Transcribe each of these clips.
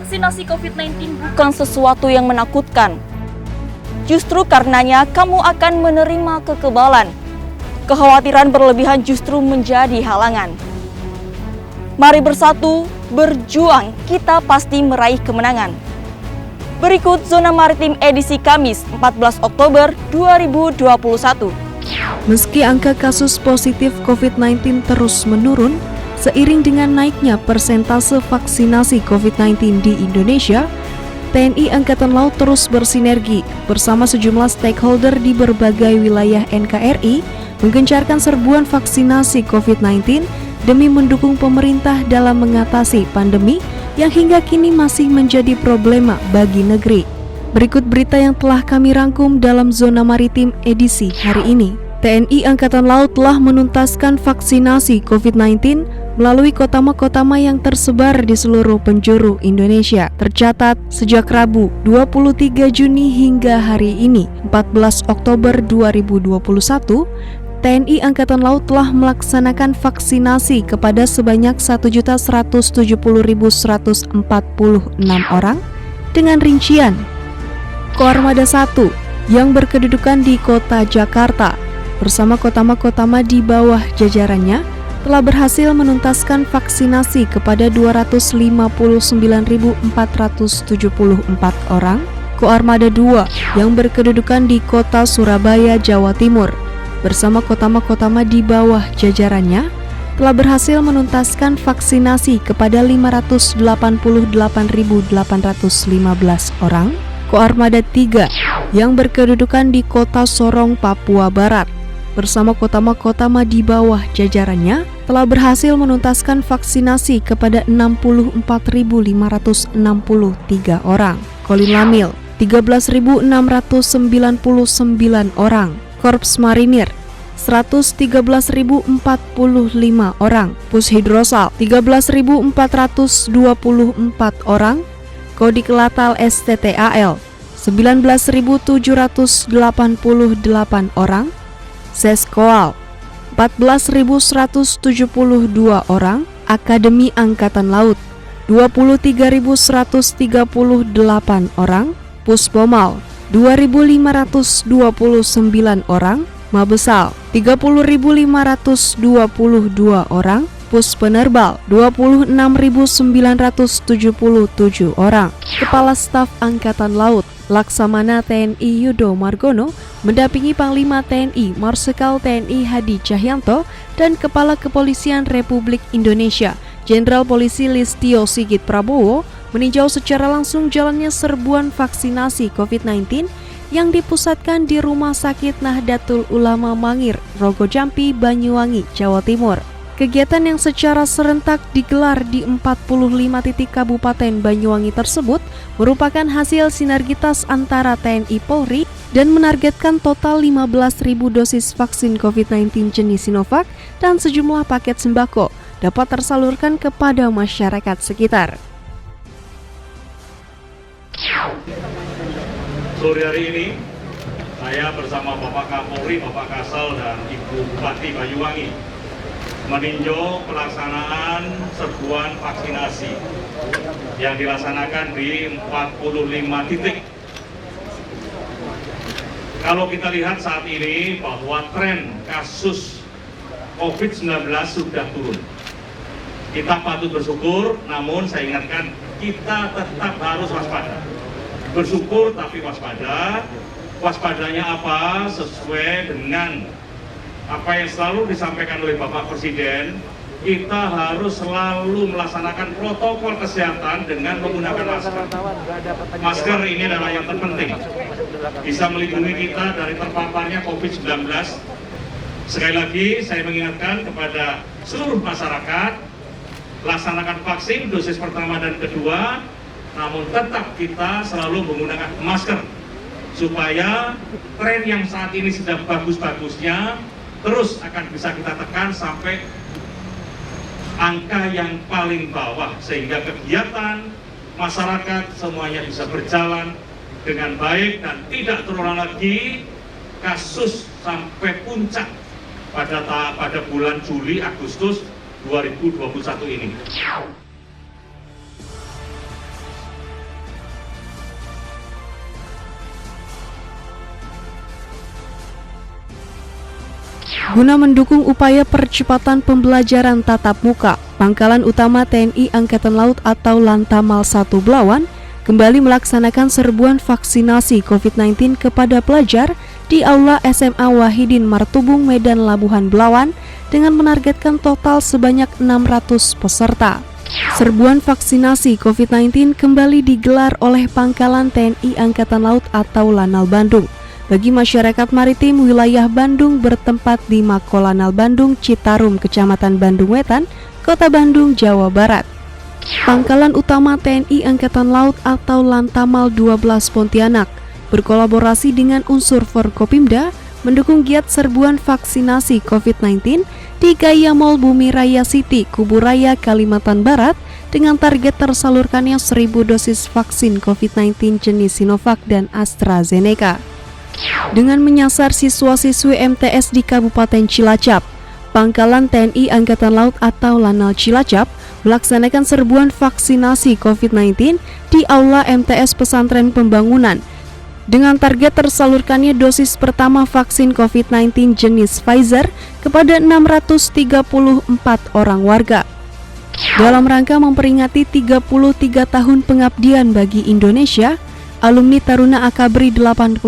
Vaksinasi COVID-19 bukan sesuatu yang menakutkan. Justru karenanya kamu akan menerima kekebalan. Kekhawatiran berlebihan justru menjadi halangan. Mari bersatu, berjuang, kita pasti meraih kemenangan. Berikut Zona Maritim edisi Kamis 14 Oktober 2021. Meski angka kasus positif COVID-19 terus menurun, seiring dengan naiknya persentase vaksinasi COVID-19 di Indonesia, TNI Angkatan Laut terus bersinergi bersama sejumlah stakeholder di berbagai wilayah NKRI menggencarkan serbuan vaksinasi COVID-19 demi mendukung pemerintah dalam mengatasi pandemi yang hingga kini masih menjadi problema bagi negeri. Berikut berita yang telah kami rangkum dalam Zona Maritim edisi hari ini. TNI Angkatan Laut telah menuntaskan vaksinasi COVID-19 melalui kotama-kotama yang tersebar di seluruh penjuru Indonesia. Tercatat sejak Rabu 23 Juni hingga hari ini 14 Oktober 2021, TNI Angkatan Laut telah melaksanakan vaksinasi kepada sebanyak 1.170.146 orang dengan rincian Koarmada 1 yang berkedudukan di Kota Jakarta bersama kotama-kotama di bawah jajarannya telah berhasil menuntaskan vaksinasi kepada 259.474 orang. Koarmada 2 yang berkedudukan di Kota Surabaya, Jawa Timur bersama kotama-kotama di bawah jajarannya telah berhasil menuntaskan vaksinasi kepada 588.815 orang. Koarmada 3 yang berkedudukan di Kota Sorong, Papua Barat bersama kotama-kotama di bawah jajarannya telah berhasil menuntaskan vaksinasi kepada 64.563 orang. Kolin Lamil 13.699 orang. Korps Marinir 113.045 orang. Pushidrosal 13.424 orang. Kodik Latal STTAL 19.788 orang. Seskoal 14.172 orang. Akademi Angkatan Laut 23.138 orang. Puspomal 2.529 orang. Mabesal 30.522 orang. Puspenerbal 26.977 orang. Kepala Staf Angkatan Laut Laksamana TNI Yudo Margono mendampingi Panglima TNI Marsikal TNI Hadi Cahyanto dan Kepala Kepolisian Republik Indonesia Jenderal Polisi Listio Sigit Prabowo meninjau secara langsung jalannya serbuan vaksinasi COVID-19 yang dipusatkan di Rumah Sakit Nahdlatul Ulama Mangir, Rogojampi, Banyuwangi, Jawa Timur. Kegiatan yang secara serentak digelar di 45 titik Kabupaten Banyuwangi tersebut merupakan hasil sinergitas antara TNI Polri dan menargetkan total 15.000 dosis vaksin COVID-19 jenis Sinovac dan sejumlah paket sembako dapat tersalurkan kepada masyarakat sekitar. Sore hari ini, saya bersama Bapak Kapolri, Bapak Kasal, dan Ibu Bupati Banyuwangi meninjau pelaksanaan serbuan vaksinasi yang dilaksanakan di 45 titik. Kalau kita lihat saat ini bahwa tren kasus COVID-19 sudah turun. Kita patut bersyukur, namun saya ingatkan kita tetap harus waspada. Bersyukur tapi waspada. Waspadanya apa? Sesuai dengan apa yang selalu disampaikan oleh Bapak Presiden, kita harus selalu melaksanakan protokol kesehatan dengan menggunakan masker. Masker ini adalah yang terpenting, bisa melindungi kita dari terpaparnya COVID-19. Sekali lagi saya mengingatkan kepada seluruh masyarakat, laksanakan vaksin dosis pertama dan kedua, namun tetap kita selalu menggunakan masker supaya tren yang saat ini sedang bagus-bagusnya terus akan bisa kita tekan sampai angka yang paling bawah, sehingga kegiatan masyarakat semuanya bisa berjalan dengan baik dan tidak terulang lagi kasus sampai puncak pada bulan Juli Agustus 2021 ini. Guna mendukung upaya percepatan pembelajaran tatap muka, Pangkalan Utama TNI Angkatan Laut atau Lantamal 1 Belawan kembali melaksanakan serbuan vaksinasi COVID-19 kepada pelajar di Aula SMA Wahidin Martubung Medan Labuhan Belawan dengan menargetkan total sebanyak 600 peserta. Serbuan vaksinasi COVID-19 kembali digelar oleh Pangkalan TNI Angkatan Laut atau Lanal Bandung bagi masyarakat maritim wilayah Bandung bertempat di Makolanal Bandung, Citarum, Kecamatan Bandung Wetan, Kota Bandung, Jawa Barat. Pangkalan Utama TNI Angkatan Laut atau Lantamal 12 Pontianak berkolaborasi dengan unsur Forkopimda mendukung giat serbuan vaksinasi COVID-19 di Gaya Mall Bumi Raya City, Kuburaya, Kalimantan Barat dengan target tersalurkannya 1.000 dosis vaksin COVID-19 jenis Sinovac dan AstraZeneca. Dengan menyasar siswa-siswi MTS di Kabupaten Cilacap, Pangkalan TNI Angkatan Laut atau Lanal Cilacap melaksanakan serbuan vaksinasi COVID-19 di Aula MTS Pesantren Pembangunan dengan target tersalurkannya dosis pertama vaksin COVID-19 jenis Pfizer kepada 634 orang warga. Dalam rangka memperingati 33 tahun pengabdian bagi Indonesia, alumni Taruna Akabri 89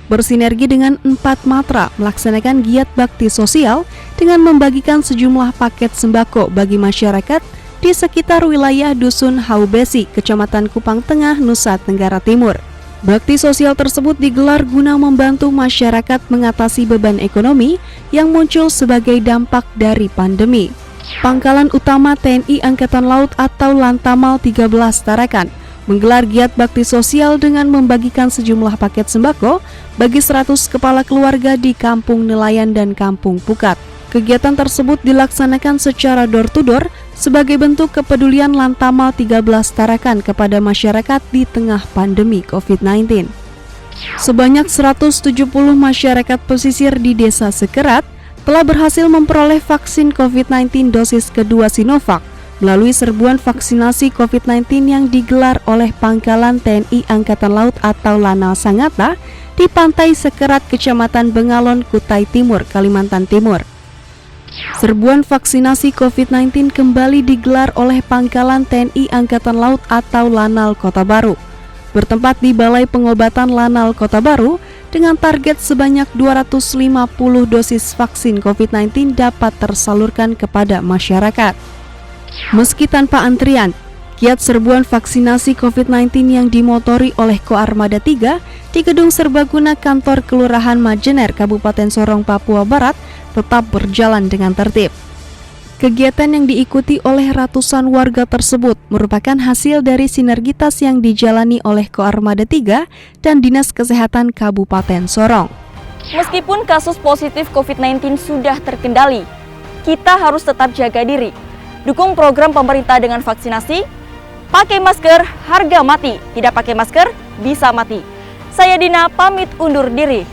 bersinergi dengan 4 matra melaksanakan giat bakti sosial dengan membagikan sejumlah paket sembako bagi masyarakat di sekitar wilayah Dusun Haubesi, Kecamatan Kupang Tengah, Nusa Tenggara Timur. Bakti sosial tersebut digelar guna membantu masyarakat mengatasi beban ekonomi yang muncul sebagai dampak dari pandemi. Pangkalan Utama TNI Angkatan Laut atau Lantamal 13 Tarakan menggelar giat bakti sosial dengan membagikan sejumlah paket sembako bagi 100 kepala keluarga di Kampung Nelayan dan Kampung Pukat. Kegiatan tersebut dilaksanakan secara door-to-door sebagai bentuk kepedulian Lantamal 13 Tarakan kepada masyarakat di tengah pandemi COVID-19. Sebanyak 170 masyarakat pesisir di Desa Sekerat telah berhasil memperoleh vaksin COVID-19 dosis kedua Sinovac melalui serbuan vaksinasi COVID-19 yang digelar oleh Pangkalan TNI Angkatan Laut atau Lanal Sangatta di Pantai Sekerat, Kecamatan Bengalon, Kutai Timur, Kalimantan Timur. Serbuan vaksinasi COVID-19 kembali digelar oleh Pangkalan TNI Angkatan Laut atau Lanal Kota Baru, bertempat di Balai Pengobatan Lanal Kota Baru dengan target sebanyak 250 dosis vaksin COVID-19 dapat tersalurkan kepada masyarakat. Meski tanpa antrian, giat serbuan vaksinasi COVID-19 yang dimotori oleh Koarmada 3 di Gedung Serbaguna Kantor Kelurahan Majener, Kabupaten Sorong, Papua Barat tetap berjalan dengan tertib. Kegiatan yang diikuti oleh ratusan warga tersebut merupakan hasil dari sinergitas yang dijalani oleh Koarmada 3 dan Dinas Kesehatan Kabupaten Sorong. Meskipun kasus positif COVID-19 sudah terkendali, kita harus tetap jaga diri. Dukung program pemerintah dengan vaksinasi. Pakai masker, harga mati. Tidak pakai masker, bisa mati. Saya Dina pamit undur diri.